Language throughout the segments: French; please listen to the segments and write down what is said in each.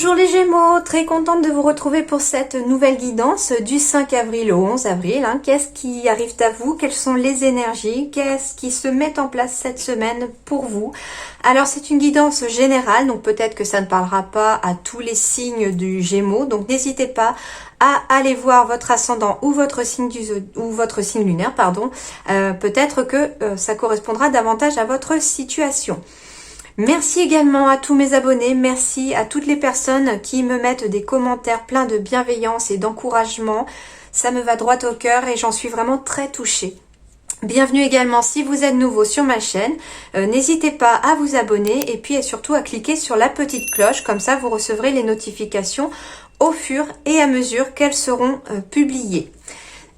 Bonjour les Gémeaux, très contente de vous retrouver pour cette nouvelle guidance du 5 avril au 11 avril. Qu'est-ce qui arrive à vous? Quelles sont les énergies? Qu'est-ce qui se met en place cette semaine pour vous? Alors c'est une guidance générale, donc peut-être que ça ne parlera pas à tous les signes du Gémeaux, donc n'hésitez pas à aller voir votre ascendant ou votre signe lunaire, pardon. Peut-être que ça correspondra davantage à votre situation. Merci également à tous mes abonnés, merci à toutes les personnes qui me mettent des commentaires pleins de bienveillance et d'encouragement. Ça me va droit au cœur et j'en suis vraiment très touchée. Bienvenue également si vous êtes nouveau sur ma chaîne, n'hésitez pas à vous abonner et puis surtout à cliquer sur la petite cloche, comme ça vous recevrez les notifications au fur et à mesure qu'elles seront publiées.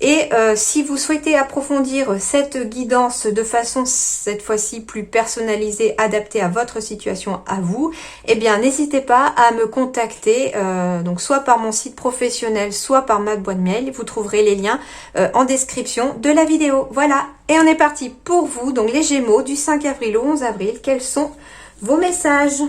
Et si vous souhaitez approfondir cette guidance de façon cette fois-ci plus personnalisée, adaptée à votre situation, à vous, eh bien n'hésitez pas à me contacter, donc soit par mon site professionnel, soit par ma boîte mail. Vous trouverez les liens en description de la vidéo. Voilà, et on est parti pour vous, donc les Gémeaux du 5 avril au 11 avril. Quels sont vos messages ?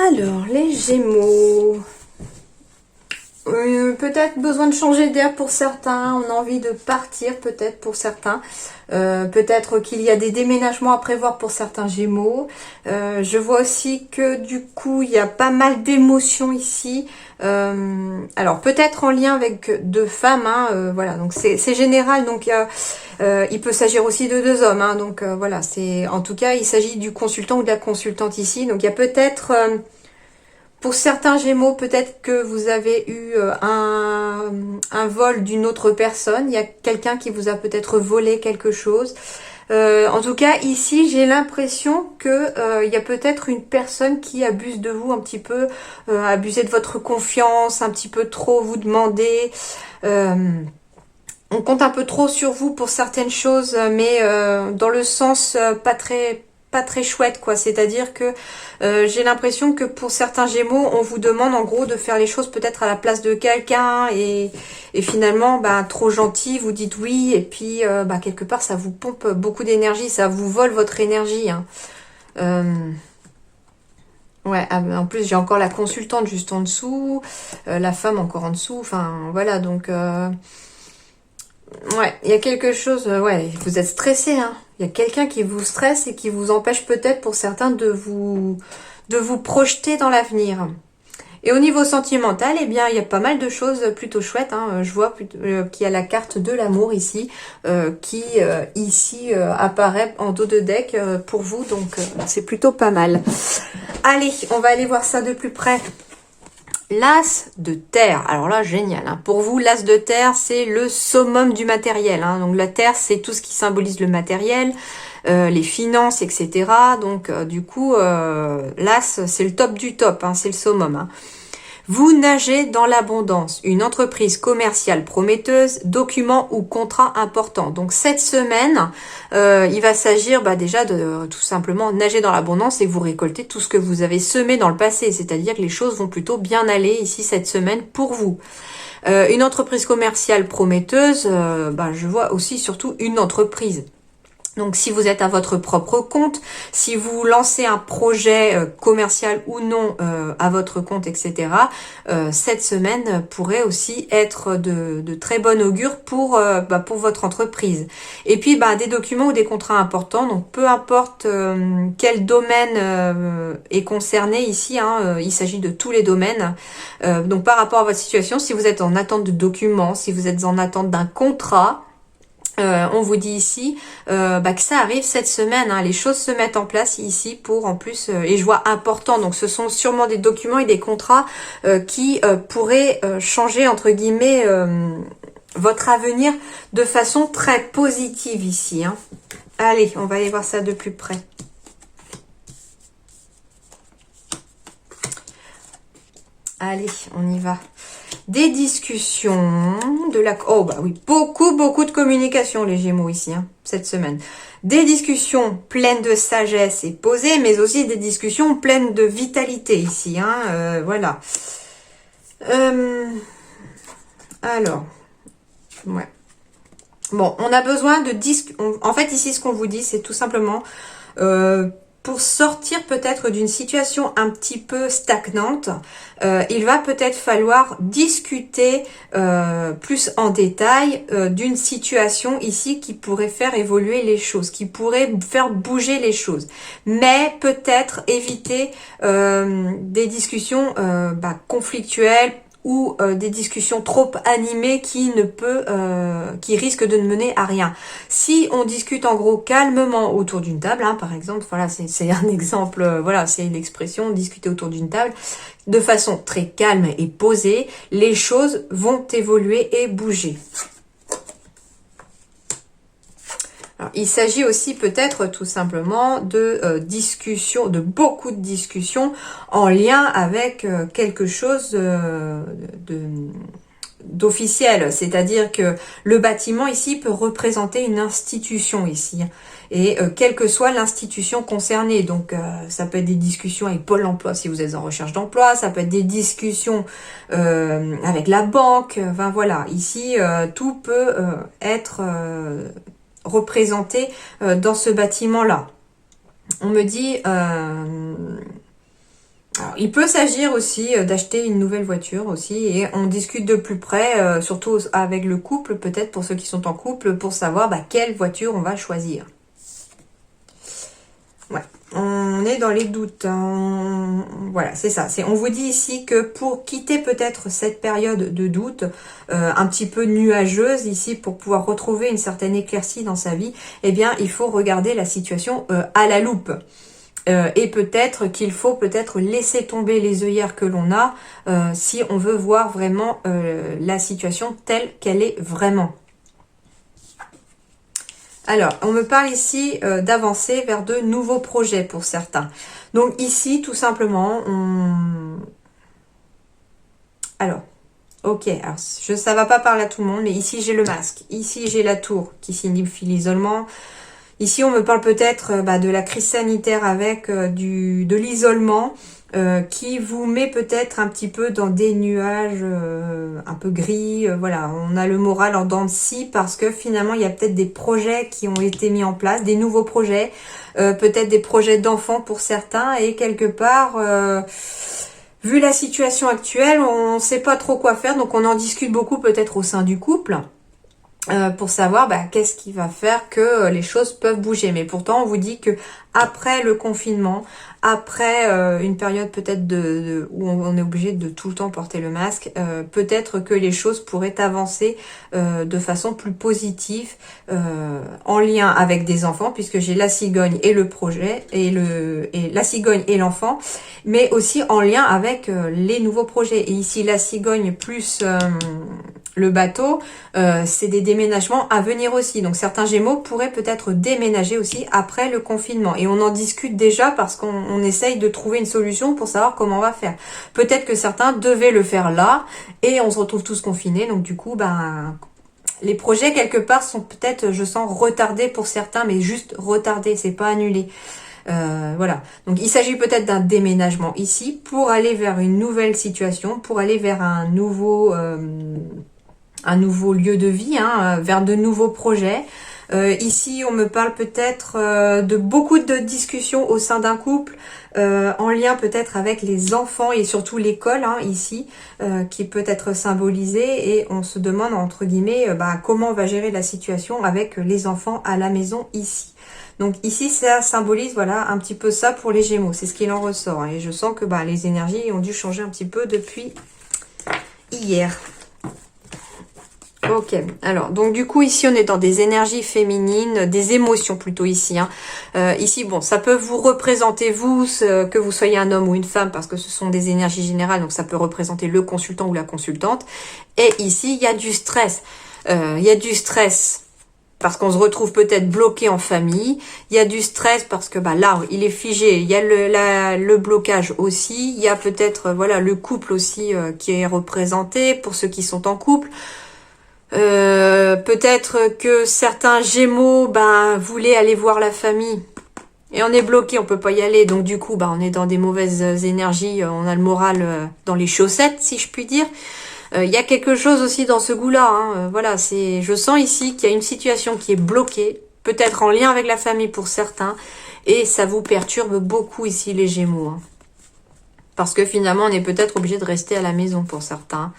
Alors, les Gémeaux, peut-être besoin de changer d'air pour certains, on a envie de partir peut-être pour certains, peut-être qu'il y a des déménagements à prévoir pour certains Gémeaux. Je vois aussi que du coup, il y a pas mal d'émotions ici. Alors, peut-être en lien avec deux femmes, voilà, donc c'est général, donc il peut s'agir aussi de deux hommes, donc voilà, en tout cas, il s'agit du consultant ou de la consultante ici, donc il y a peut-être... pour certains Gémeaux, peut-être que vous avez eu un vol d'une autre personne. Il y a quelqu'un qui vous a peut-être volé quelque chose. En tout cas, ici, j'ai l'impression que il y a peut-être une personne qui abuse de vous un petit peu, abuser de votre confiance, un petit peu trop vous demander. On compte un peu trop sur vous pour certaines choses, mais dans le sens pas très chouette, quoi. C'est-à-dire que j'ai l'impression que pour certains Gémeaux, on vous demande en gros de faire les choses peut-être à la place de quelqu'un et finalement, trop gentil, vous dites oui et puis quelque part ça vous pompe beaucoup d'énergie, ça vous vole votre énergie. Ouais, en plus j'ai encore la consultante juste en dessous, la femme encore en dessous, enfin voilà, donc ouais, il y a quelque chose, ouais, vous êtes stressé, il y a quelqu'un qui vous stresse et qui vous empêche peut-être pour certains de vous projeter dans l'avenir. Et au niveau sentimental, eh bien, il y a pas mal de choses plutôt chouettes. Je vois qu'il y a la carte de l'amour ici, qui ici apparaît en dos de deck pour vous, donc c'est plutôt pas mal. Allez, on va aller voir ça de plus près. L'as de terre, alors là génial, pour vous l'as de terre c'est le summum du matériel, donc la terre c'est tout ce qui symbolise le matériel, les finances, etc. Donc du coup l'as c'est le top du top, c'est le summum. Vous nagez dans l'abondance, une entreprise commerciale prometteuse, document ou contrat important. Donc cette semaine, il va s'agir déjà de tout simplement nager dans l'abondance et vous récolter tout ce que vous avez semé dans le passé. C'est-à-dire que les choses vont plutôt bien aller ici cette semaine pour vous. Une entreprise commerciale prometteuse, je vois aussi surtout une entreprise. Donc si vous êtes à votre propre compte, si vous lancez un projet commercial ou non à votre compte, etc., cette semaine pourrait aussi être de très bon augure pour votre entreprise. Et puis des documents ou des contrats importants, donc peu importe quel domaine est concerné ici, il s'agit de tous les domaines. Donc par rapport à votre situation, si vous êtes en attente de documents, si vous êtes en attente d'un contrat, On vous dit ici que ça arrive cette semaine, hein. Les choses se mettent en place ici pour en plus, et je vois important, donc ce sont sûrement des documents et des contrats qui pourraient changer entre guillemets votre avenir de façon très positive ici, hein. Allez, on va aller voir ça de plus près. Allez, on y va. Des discussions, oh bah oui, beaucoup de communication les Gémeaux ici, hein, cette semaine. Des discussions pleines de sagesse et posées, mais aussi des discussions pleines de vitalité ici, hein, voilà. Alors, ouais. Bon, on a besoin de en fait, ici, ce qu'on vous dit, c'est tout simplement pour sortir peut-être d'une situation un petit peu stagnante, il va peut-être falloir discuter plus en détail d'une situation ici qui pourrait faire évoluer les choses, qui pourrait faire bouger les choses. Mais peut-être éviter des discussions conflictuelles, ou des discussions trop animées qui risquent de ne mener à rien. Si on discute en gros calmement autour d'une table, hein, par exemple, voilà, c'est un exemple, voilà, c'est l'expression discuter autour d'une table, de façon très calme et posée, les choses vont évoluer et bouger. Alors, il s'agit aussi peut-être tout simplement de discussions, de beaucoup de discussions en lien avec quelque chose d'officiel. C'est-à-dire que le bâtiment ici peut représenter une institution ici. Et quelle que soit l'institution concernée. Donc ça peut être des discussions avec Pôle emploi si vous êtes en recherche d'emploi. Ça peut être des discussions avec la banque. Enfin voilà, ici tout peut être représenté dans ce bâtiment-là. On me dit, alors, il peut s'agir aussi d'acheter une nouvelle voiture aussi, et on discute de plus près, surtout avec le couple, peut-être pour ceux qui sont en couple, pour savoir quelle voiture on va choisir. Ouais, on est dans les doutes. Voilà, c'est ça. On vous dit ici que pour quitter peut-être cette période de doute, un petit peu nuageuse ici, pour pouvoir retrouver une certaine éclaircie dans sa vie, eh bien, il faut regarder la situation à la loupe. Et peut-être qu'il faut peut-être laisser tomber les œillères que l'on a si on veut voir vraiment la situation telle qu'elle est vraiment. Alors, on me parle ici d'avancer vers de nouveaux projets pour certains. Donc ici, tout simplement, alors, ok, alors ça va pas parler à tout le monde, mais ici j'ai le masque. Ici j'ai la tour qui signifie l'isolement. Ici, on me parle peut-être de la crise sanitaire avec de l'isolement qui vous met peut-être un petit peu dans des nuages un peu gris. Voilà, on a le moral en dents de scie parce que finalement, il y a peut-être des projets qui ont été mis en place, des nouveaux projets, peut-être des projets d'enfants pour certains, et quelque part... vu la situation actuelle, on ne sait pas trop quoi faire, donc on en discute beaucoup peut-être au sein du couple. Pour savoir qu'est-ce qui va faire que les choses peuvent bouger. Mais pourtant, on vous dit que après le confinement, après une période peut-être où on est obligé de tout le temps porter le masque, peut-être que les choses pourraient avancer de façon plus positive en lien avec des enfants, puisque j'ai la cigogne et le projet, et la cigogne et l'enfant, mais aussi en lien avec les nouveaux projets. Et ici, la cigogne plus... le bateau, c'est des déménagements à venir aussi. Donc certains Gémeaux pourraient peut-être déménager aussi après le confinement. Et on en discute déjà parce qu'on essaye de trouver une solution pour savoir comment on va faire. Peut-être que certains devaient le faire là et on se retrouve tous confinés. Donc du coup, les projets quelque part sont peut-être, je sens, retardés pour certains, mais juste retardés, c'est pas annulé. Voilà, donc il s'agit peut-être d'un déménagement ici pour aller vers une nouvelle situation, pour aller vers un nouveau lieu de vie, vers de nouveaux projets. Ici, on me parle peut-être de beaucoup de discussions au sein d'un couple, en lien peut-être avec les enfants et surtout l'école, ici, qui peut être symbolisée, et on se demande, entre guillemets, comment on va gérer la situation avec les enfants à la maison ici. Donc ici, ça symbolise, voilà, un petit peu ça pour les Gémeaux, c'est ce qu'il en ressort. Et je sens que les énergies ont dû changer un petit peu depuis hier. Ok, alors donc du coup ici on est dans des énergies féminines, des émotions plutôt ici. Hein. Ici bon, ça peut vous représenter vous, que vous soyez un homme ou une femme, parce que ce sont des énergies générales, donc ça peut représenter le consultant ou la consultante. Et ici il y a du stress. Il y a du stress parce qu'on se retrouve peut-être bloqué en famille. Il y a du stress parce que bah là il est figé. Il y a le blocage aussi. Il y a peut-être voilà le couple aussi qui est représenté pour ceux qui sont en couple. Peut-être que certains Gémeaux voulaient aller voir la famille et on est bloqué, on peut pas y aller, donc du coup on est dans des mauvaises énergies, on a le moral dans les chaussettes si je puis dire. Il y a quelque chose aussi dans ce goût-là, hein. Voilà, je sens ici qu'il y a une situation qui est bloquée, peut-être en lien avec la famille pour certains, et ça vous perturbe beaucoup ici les Gémeaux, hein. Parce que finalement on est peut-être obligé de rester à la maison pour certains,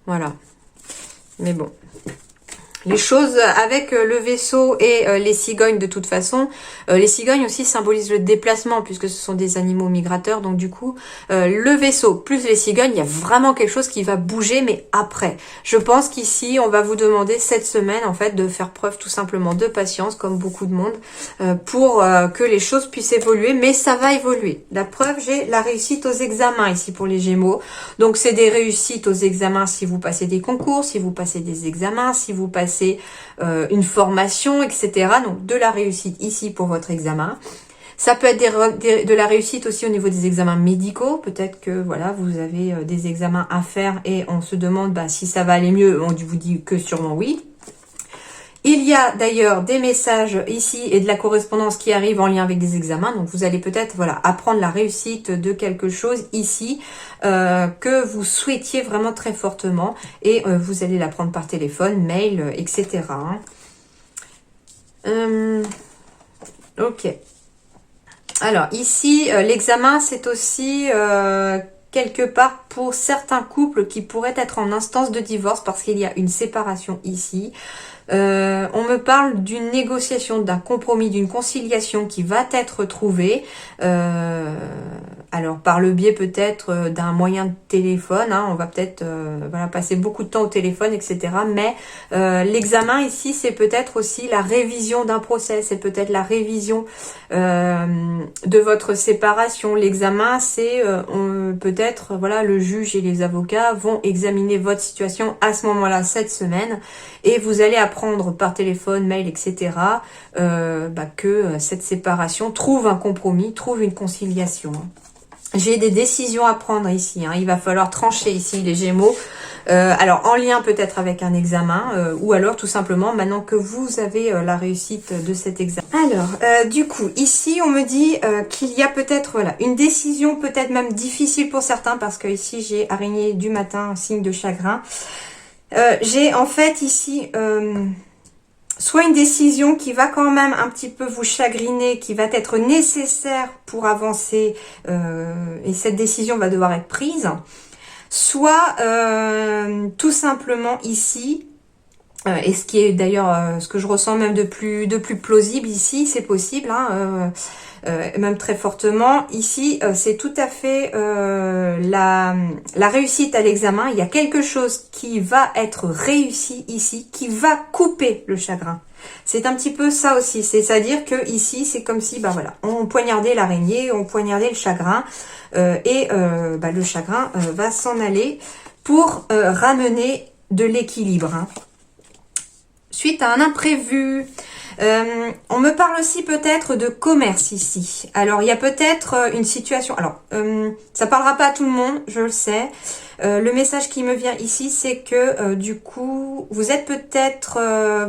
voilà. Mais bon, les choses avec le vaisseau et les cigognes de toute façon. Les cigognes aussi symbolisent le déplacement puisque ce sont des animaux migrateurs. Donc du coup, le vaisseau plus les cigognes, il y a vraiment quelque chose qui va bouger, mais après. Je pense qu'ici, on va vous demander cette semaine en fait de faire preuve tout simplement de patience, comme beaucoup de monde, pour que les choses puissent évoluer. Mais ça va évoluer. La preuve, j'ai la réussite aux examens ici pour les Gémeaux. Donc c'est des réussites aux examens si vous passez des concours, si vous passez des examens, si vous passez une formation, etc. Donc de la réussite ici pour votre examen. Ça peut être de la réussite aussi au niveau des examens médicaux. Peut-être que voilà, vous avez des examens à faire et on se demande si ça va aller mieux. On vous dit que sûrement oui. Il y a d'ailleurs des messages ici et de la correspondance qui arrive en lien avec des examens. Donc vous allez peut-être apprendre la réussite de quelque chose ici que vous souhaitiez vraiment très fortement. Et vous allez l'apprendre par téléphone, mail, etc. Ok. Alors ici, l'examen c'est aussi quelque part pour certains couples qui pourraient être en instance de divorce parce qu'il y a une séparation ici. On me parle d'une négociation, d'un compromis, d'une conciliation qui va être trouvée. Alors par le biais peut-être d'un moyen de téléphone, hein, on va peut-être passer beaucoup de temps au téléphone, etc. Mais l'examen ici, c'est peut-être aussi la révision d'un procès, c'est peut-être la révision de votre séparation. L'examen, c'est peut-être le juge et les avocats vont examiner votre situation à ce moment-là cette semaine et vous allez apprendre par téléphone, mail, etc. Que cette séparation trouve un compromis, trouve une conciliation. J'ai des décisions à prendre ici, hein. Il va falloir trancher ici les Gémeaux. Alors en lien peut-être avec un examen ou alors tout simplement maintenant que vous avez la réussite de cet examen. Alors du coup ici on me dit qu'il y a peut-être une décision peut-être même difficile pour certains parce que ici j'ai araignée du matin, signe de chagrin. J'ai en fait ici soit une décision qui va quand même un petit peu vous chagriner, qui va être nécessaire pour avancer et cette décision va devoir être prise. Soit tout simplement ici, et ce qui est d'ailleurs ce que je ressens même de plus plausible ici, c'est possible, hein, même très fortement. Ici, c'est tout à fait la réussite à l'examen. Il y a quelque chose qui va être réussi ici, qui va couper le chagrin. C'est un petit peu ça aussi, c'est-à-dire que ici, c'est comme si, on poignardait l'araignée, on poignardait le chagrin, et le chagrin va s'en aller pour ramener de l'équilibre, hein. Suite à un imprévu, on me parle aussi peut-être de commerce ici. Alors, il y a peut-être une situation... Alors, ça parlera pas à tout le monde, je le sais. Le message qui me vient ici, c'est que du coup, vous êtes peut-être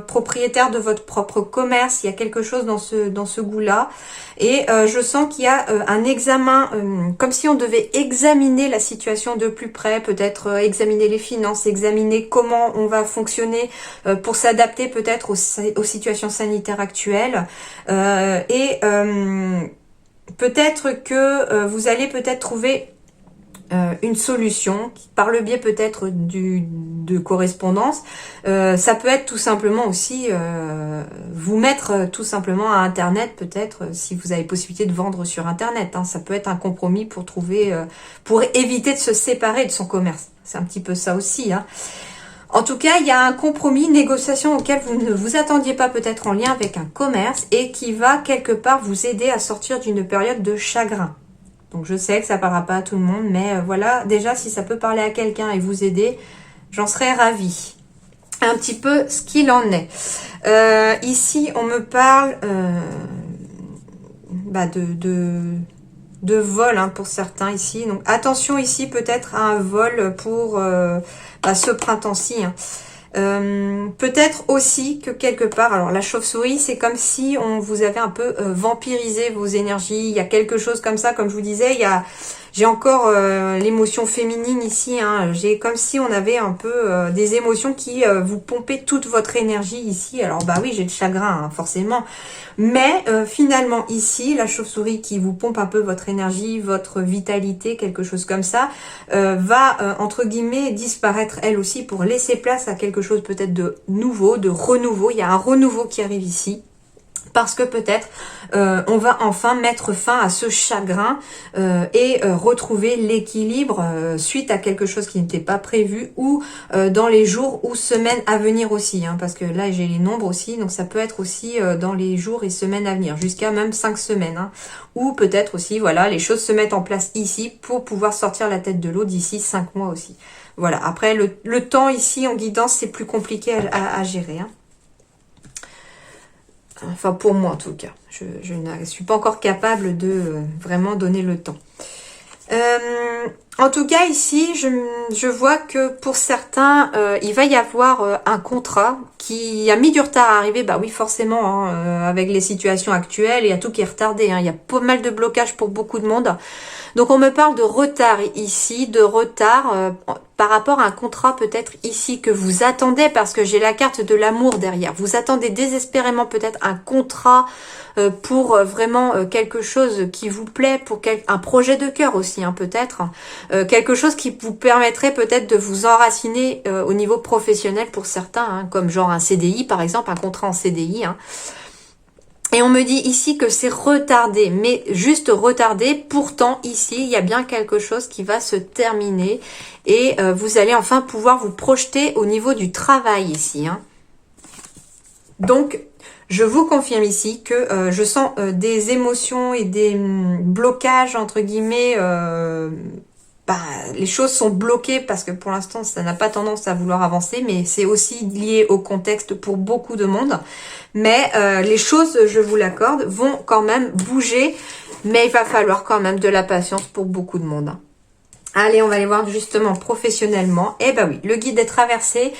propriétaire de votre propre commerce. Il y a quelque chose dans ce goût-là. Et je sens qu'il y a un examen, comme si on devait examiner la situation de plus près, peut-être examiner les finances, examiner comment on va fonctionner pour s'adapter peut-être aux situations sanitaires actuelles. Peut-être que vous allez peut-être trouver une solution par le biais peut-être de correspondance. Ça peut être tout simplement aussi vous mettre tout simplement à internet, peut-être si vous avez possibilité de vendre sur internet, hein. Ça peut être un compromis pour trouver pour éviter de se séparer de son commerce. C'est un petit peu ça aussi, hein. En tout cas, il y a un compromis, une négociation auquel vous ne vous attendiez pas peut-être en lien avec un commerce et qui va quelque part vous aider à sortir d'une période de chagrin. Donc je sais que ça ne parlera pas à tout le monde, mais voilà, déjà si ça peut parler à quelqu'un et vous aider, j'en serais ravie. Un petit peu ce qu'il en est. Ici, on me parle de vol hein, pour certains ici. Donc attention ici peut-être à un vol pour ce printemps-ci. Hein. Peut-être aussi que quelque part, alors la chauve-souris, c'est comme si on vous avait un peu vampirisé vos énergies. Il y a quelque chose comme ça, comme je vous disais, j'ai encore l'émotion féminine ici. Hein. J'ai comme si on avait un peu des émotions qui vous pompaient toute votre énergie ici. Alors bah oui, j'ai le chagrin, hein, forcément. Mais finalement ici, la chauve-souris qui vous pompe un peu votre énergie, votre vitalité, quelque chose comme ça, va entre guillemets disparaître elle aussi pour laisser place à quelque chose peut-être de nouveau, de renouveau. Il y a un renouveau qui arrive ici. Parce que peut-être on va enfin mettre fin à ce chagrin et retrouver l'équilibre suite à quelque chose qui n'était pas prévu ou dans les jours ou semaines à venir aussi. Hein, parce que là j'ai les nombres aussi, donc ça peut être aussi dans les jours et semaines à venir, jusqu'à même 5 semaines. Hein, ou peut-être aussi, voilà, les choses se mettent en place ici pour pouvoir sortir la tête de l'eau d'ici 5 mois aussi. Voilà, après le temps ici en guidance c'est plus compliqué à gérer. Hein. Enfin, pour moi, en tout cas. Je ne suis pas encore capable de vraiment donner le temps. En tout cas, ici, je vois que pour certains, il va y avoir un contrat qui a mis du retard à arriver. Bah oui, forcément, hein, avec les situations actuelles, il y a tout qui est retardé. Hein, il y a pas mal de blocages pour beaucoup de monde. Donc, on me parle de retard ici, de retard par rapport à un contrat peut-être ici que vous attendez, parce que j'ai la carte de l'amour derrière. Vous attendez désespérément peut-être un contrat pour vraiment quelque chose qui vous plaît, pour un projet de cœur aussi, hein, peut-être. Quelque chose qui vous permettrait peut-être de vous enraciner au niveau professionnel pour certains, hein, comme genre un CDI par exemple, un contrat en CDI. Hein. Et on me dit ici que c'est retardé, mais juste retardé. Pourtant, ici, il y a bien quelque chose qui va se terminer et vous allez enfin pouvoir vous projeter au niveau du travail ici. Hein. Donc, je vous confirme ici que je sens des émotions et des blocages, entre guillemets, les choses sont bloquées parce que pour l'instant ça n'a pas tendance à vouloir avancer, mais c'est aussi lié au contexte pour beaucoup de monde. Mais les choses, je vous l'accorde, vont quand même bouger, mais il va falloir quand même de la patience pour beaucoup de monde. Allez, on va aller voir justement professionnellement. Eh ben oui, le guide des traversées,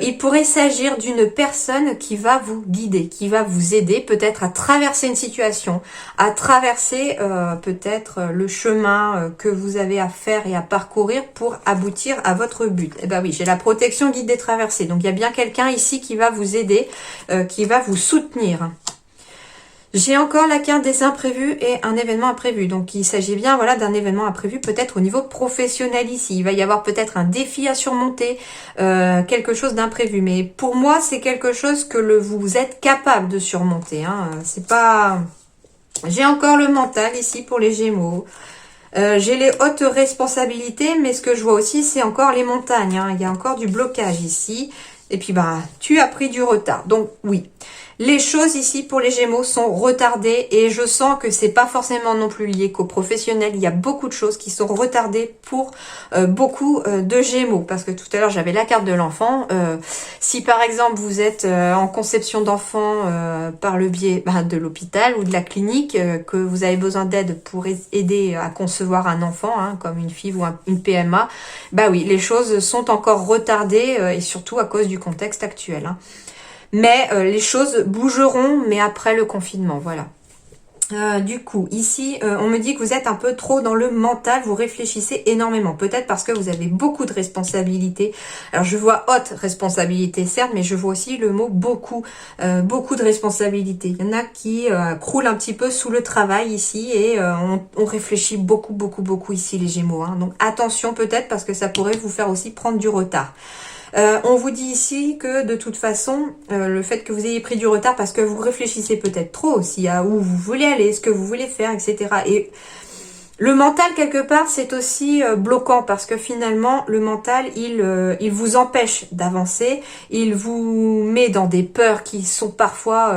il pourrait s'agir d'une personne qui va vous guider, qui va vous aider peut-être à traverser une situation, à traverser peut-être le chemin que vous avez à faire et à parcourir pour aboutir à votre but. Eh ben oui, j'ai la protection guide des traversées. Donc il y a bien quelqu'un ici qui va vous aider, qui va vous soutenir. J'ai encore la carte des imprévus et un événement imprévu. Donc, il s'agit bien voilà, d'un événement imprévu peut-être au niveau professionnel ici. Il va y avoir peut-être un défi à surmonter, quelque chose d'imprévu. Mais pour moi, c'est quelque chose que vous êtes capable de surmonter. Hein. C'est pas... J'ai encore le mental ici pour les Gémeaux. J'ai les hautes responsabilités, mais ce que je vois aussi, c'est encore les montagnes. Hein. Il y a encore du blocage ici. Et puis, tu as pris du retard. Donc, oui. Les choses ici pour les Gémeaux sont retardées et je sens que c'est pas forcément non plus lié qu'aux professionnels. Il y a beaucoup de choses qui sont retardées pour beaucoup de Gémeaux. Parce que tout à l'heure, j'avais la carte de l'enfant. Si par exemple, vous êtes en conception d'enfant par le biais de l'hôpital ou de la clinique, que vous avez besoin d'aide pour aider à concevoir un enfant, hein, comme une FIV ou une PMA, bah oui, les choses sont encore retardées et surtout à cause du contexte actuel. Hein. Mais les choses bougeront, mais après le confinement, voilà. Du coup, ici, on me dit que vous êtes un peu trop dans le mental, vous réfléchissez énormément. Peut-être parce que vous avez beaucoup de responsabilités. Alors, je vois haute responsabilité, certes, mais je vois aussi le mot beaucoup. Beaucoup de responsabilités. Il y en a qui croulent un petit peu sous le travail ici et on réfléchit beaucoup ici, les Gémeaux. Hein. Donc, attention peut-être parce que ça pourrait vous faire aussi prendre du retard. On vous dit ici que de toute façon, le fait que vous ayez pris du retard parce que vous réfléchissez peut-être trop aussi à où vous voulez aller, ce que vous voulez faire, etc. Et Le mental, quelque part, c'est aussi bloquant parce que finalement, le mental, il vous empêche d'avancer. Il vous met dans des peurs qui sont parfois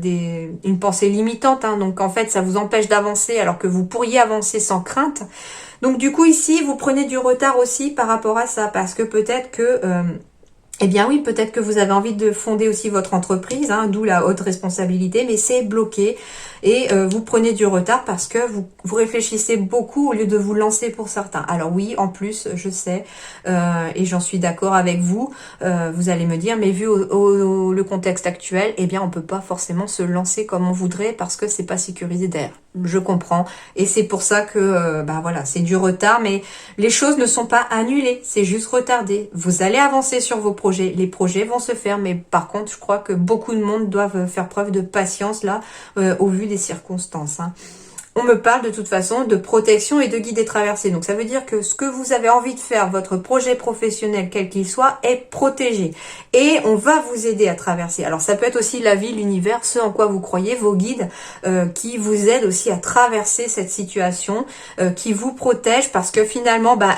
une pensée limitante. Hein. Donc, en fait, ça vous empêche d'avancer alors que vous pourriez avancer sans crainte. Donc, du coup, ici, vous prenez du retard aussi par rapport à ça parce que peut-être que... eh bien oui, peut-être que vous avez envie de fonder aussi votre entreprise, hein, d'où la haute responsabilité, mais c'est bloqué et vous prenez du retard parce que vous réfléchissez beaucoup au lieu de vous lancer pour certains. Alors oui, en plus, je sais, et j'en suis d'accord avec vous, vous allez me dire, mais vu le contexte actuel, eh bien on peut pas forcément se lancer comme on voudrait parce que c'est pas sécurisé derrière. Je comprends, et c'est pour ça que, bah voilà, c'est du retard, mais les choses ne sont pas annulées, c'est juste retardé. Vous allez avancer sur vos projets, les projets vont se faire, mais par contre, je crois que beaucoup de monde doivent faire preuve de patience là, au vu des circonstances. Hein. On me parle de toute façon de protection et de guide et traversée. Donc ça veut dire que ce que vous avez envie de faire, votre projet professionnel, quel qu'il soit, est protégé. Et on va vous aider à traverser. Alors ça peut être aussi la vie, l'univers, ce en quoi vous croyez, vos guides, qui vous aident aussi à traverser cette situation, qui vous protègent parce que finalement, bah,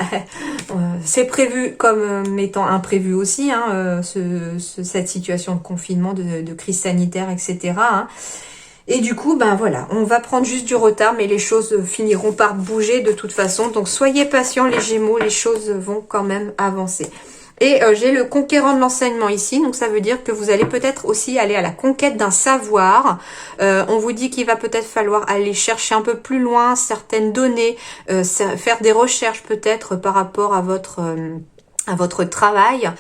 c'est prévu comme étant imprévu aussi, hein, cette situation de confinement, de crise sanitaire, etc. Hein. Et du coup, ben voilà, on va prendre juste du retard, mais les choses finiront par bouger de toute façon. Donc soyez patients les Gémeaux, les choses vont quand même avancer. Et j'ai le conquérant de l'enseignement ici, donc ça veut dire que vous allez peut-être aussi aller à la conquête d'un savoir. On vous dit qu'il va peut-être falloir aller chercher un peu plus loin certaines données, faire des recherches peut-être par rapport à votre travail,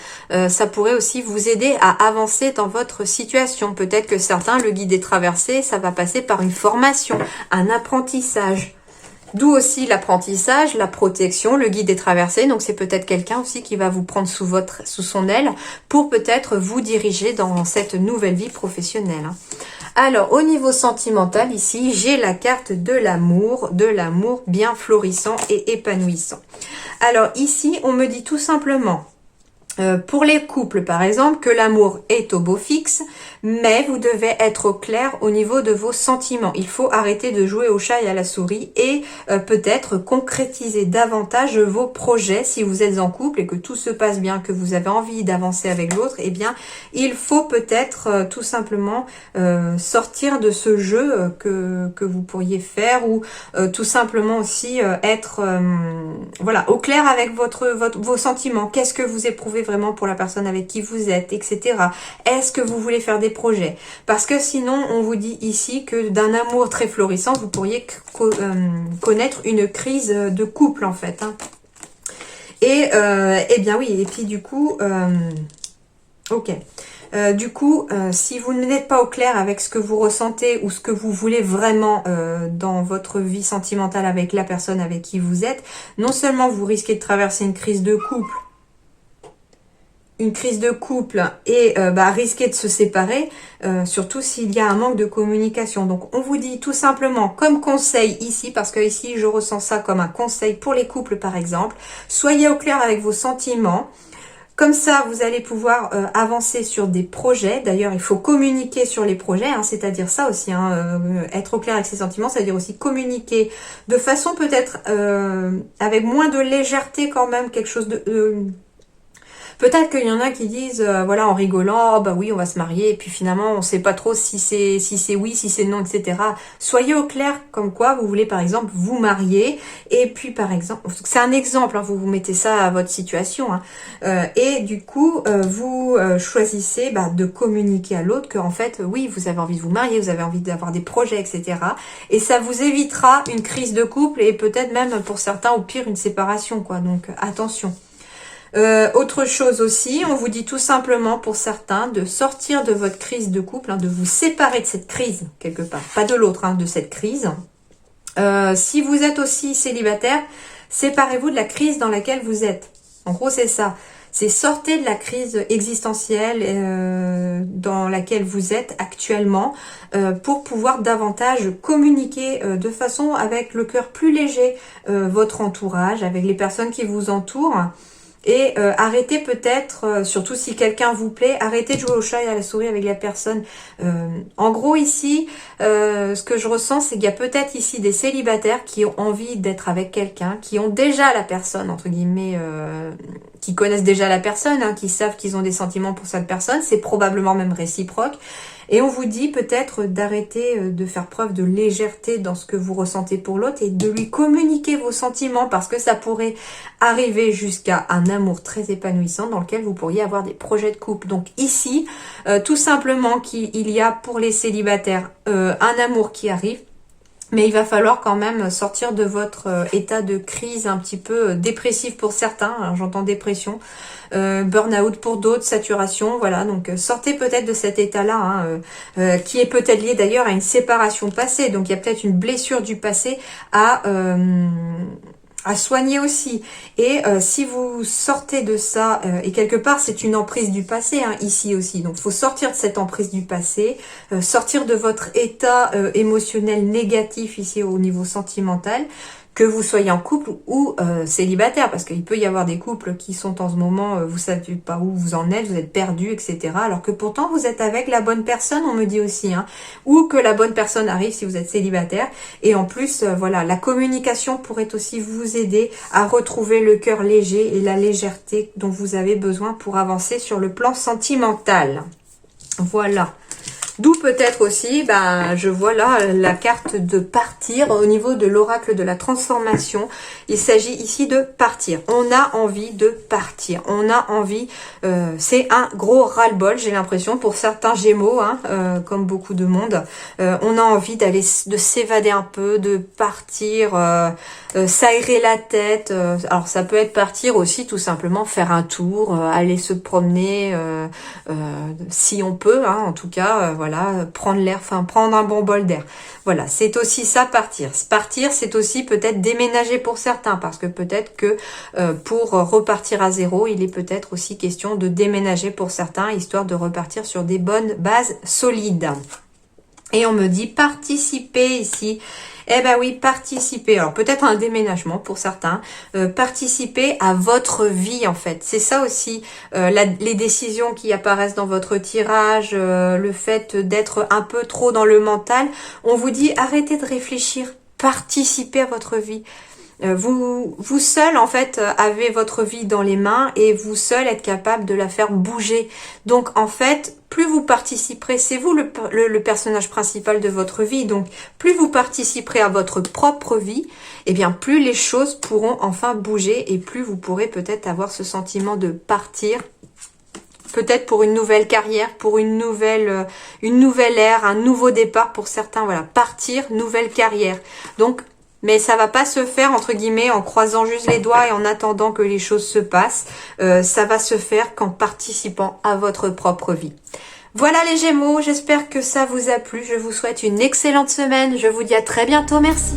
ça pourrait aussi vous aider à avancer dans votre situation. Peut-être que certains, le guide des traversées, ça va passer par une formation, un apprentissage. D'où aussi l'apprentissage, la protection, le guide des traversées. Donc c'est peut-être quelqu'un aussi qui va vous prendre sous son aile pour peut-être vous diriger dans cette nouvelle vie professionnelle. Alors, au niveau sentimental, ici, j'ai la carte de l'amour bien florissant et épanouissant. Alors ici, on me dit tout simplement, pour les couples par exemple, que l'amour est au beau fixe, mais vous devez être au clair au niveau de vos sentiments. Il faut arrêter de jouer au chat et à la souris et peut-être concrétiser davantage vos projets. Si vous êtes en couple et que tout se passe bien, que vous avez envie d'avancer avec l'autre, eh bien il faut peut-être tout simplement sortir de ce jeu que vous pourriez faire, ou tout simplement aussi être voilà, au clair avec vos sentiments. Qu'est-ce que vous éprouvez vraiment pour la personne avec qui vous êtes, etc. Est-ce que vous voulez faire des projets? Parce que sinon, on vous dit ici que d'un amour très florissant, vous pourriez connaître une crise de couple, en fait. Hein. Et, eh bien oui, et puis du coup, ok. Du coup, si vous n'êtes pas au clair avec ce que vous ressentez ou ce que vous voulez vraiment dans votre vie sentimentale avec la personne avec qui vous êtes, non seulement vous risquez de traverser une crise de couple, et risquer de se séparer, surtout s'il y a un manque de communication. Donc on vous dit tout simplement comme conseil ici, parce que ici je ressens ça comme un conseil pour les couples par exemple, soyez au clair avec vos sentiments. Comme ça, vous allez pouvoir avancer sur des projets. D'ailleurs, il faut communiquer sur les projets, hein, c'est-à-dire ça aussi, hein, être au clair avec ses sentiments, c'est-à-dire aussi communiquer de façon peut-être avec moins de légèreté quand même, quelque chose de... Peut-être qu'il y en a qui disent, voilà, en rigolant, oh, bah oui, on va se marier, et puis finalement, on sait pas trop si c'est oui, si c'est non, etc. Soyez au clair, comme quoi vous voulez, par exemple, vous marier, et puis, par exemple, c'est un exemple, hein, vous mettez ça à votre situation, hein, et du coup, vous choisissez de communiquer à l'autre qu'en fait, oui, vous avez envie de vous marier, vous avez envie d'avoir des projets, etc. Et ça vous évitera une crise de couple, et peut-être même, pour certains, au pire, une séparation, quoi. Donc, attention. Autre chose aussi, on vous dit tout simplement pour certains de sortir de votre crise de couple, hein, de vous séparer de cette crise quelque part, pas de l'autre, hein, de cette crise. Si vous êtes aussi célibataire, séparez-vous de la crise dans laquelle vous êtes. En gros, c'est ça. C'est sortez de la crise existentielle dans laquelle vous êtes actuellement pour pouvoir davantage communiquer de façon avec le cœur plus léger votre entourage, avec les personnes qui vous entourent. Et arrêtez peut-être, surtout si quelqu'un vous plaît, arrêtez de jouer au chat et à la souris avec la personne. En gros ici, ce que je ressens, c'est qu'il y a peut-être ici des célibataires qui ont envie d'être avec quelqu'un, qui ont déjà la personne, entre guillemets, qui connaissent déjà la personne, hein, qui savent qu'ils ont des sentiments pour cette personne. C'est probablement même réciproque. Et on vous dit peut-être d'arrêter de faire preuve de légèreté dans ce que vous ressentez pour l'autre et de lui communiquer vos sentiments parce que ça pourrait arriver jusqu'à un amour très épanouissant dans lequel vous pourriez avoir des projets de couple. Donc ici, tout simplement qu'il y a pour les célibataires un amour qui arrive. Mais il va falloir quand même sortir de votre état de crise un petit peu dépressif pour certains. J'entends dépression, burn-out pour d'autres, saturation. Voilà, donc sortez peut-être de cet état-là, hein, qui est peut-être lié d'ailleurs à une séparation passée. Donc il y a peut-être une blessure du passé à soigner aussi. Et si vous sortez de ça, et quelque part c'est une emprise du passé, hein, ici aussi, donc il faut sortir de cette emprise du passé, sortir de votre état émotionnel négatif ici au niveau sentimental, que vous soyez en couple ou célibataire, parce qu'il peut y avoir des couples qui sont en ce moment, vous savez pas où vous en êtes, vous êtes perdu, etc. Alors que pourtant vous êtes avec la bonne personne, on me dit aussi, hein, ou que la bonne personne arrive si vous êtes célibataire. Et en plus, voilà, la communication pourrait aussi vous aider à retrouver le cœur léger et la légèreté dont vous avez besoin pour avancer sur le plan sentimental. Voilà. D'où peut-être aussi, je vois là la carte de partir au niveau de l'oracle de la transformation. Il s'agit ici de partir. On a envie de partir. On a envie, c'est un gros ras-le-bol, j'ai l'impression, pour certains Gémeaux, hein, comme beaucoup de monde. On a envie de s'évader un peu, de partir, s'aérer la tête. Alors ça peut être partir aussi tout simplement faire un tour, aller se promener, si on peut, hein, en tout cas, voilà, prendre l'air, enfin prendre un bon bol d'air. Voilà, c'est aussi ça, partir. Partir, c'est aussi peut-être déménager pour certains, parce que peut-être que pour repartir à zéro, il est peut-être aussi question de déménager pour certains, histoire de repartir sur des bonnes bases solides. Et on me dit participer ici. Eh ben oui, participer. Alors peut-être un déménagement pour certains. Participer à votre vie en fait. C'est ça aussi, les décisions qui apparaissent dans votre tirage, le fait d'être un peu trop dans le mental. On vous dit arrêtez de réfléchir, participez à votre vie. Vous seul en fait avez votre vie dans les mains et vous seul êtes capable de la faire bouger. Donc en fait, plus vous participerez, c'est vous le personnage principal de votre vie, donc plus vous participerez à votre propre vie, et bien plus les choses pourront enfin bouger et plus vous pourrez peut-être avoir ce sentiment de partir. Peut-être pour une nouvelle carrière, pour une nouvelle ère, un nouveau départ pour certains. Voilà, partir, nouvelle carrière. Donc mais ça va pas se faire, entre guillemets, en croisant juste les doigts et en attendant que les choses se passent. Ça va se faire qu'en participant à votre propre vie. Voilà les Gémeaux, j'espère que ça vous a plu. Je vous souhaite une excellente semaine. Je vous dis à très bientôt, merci.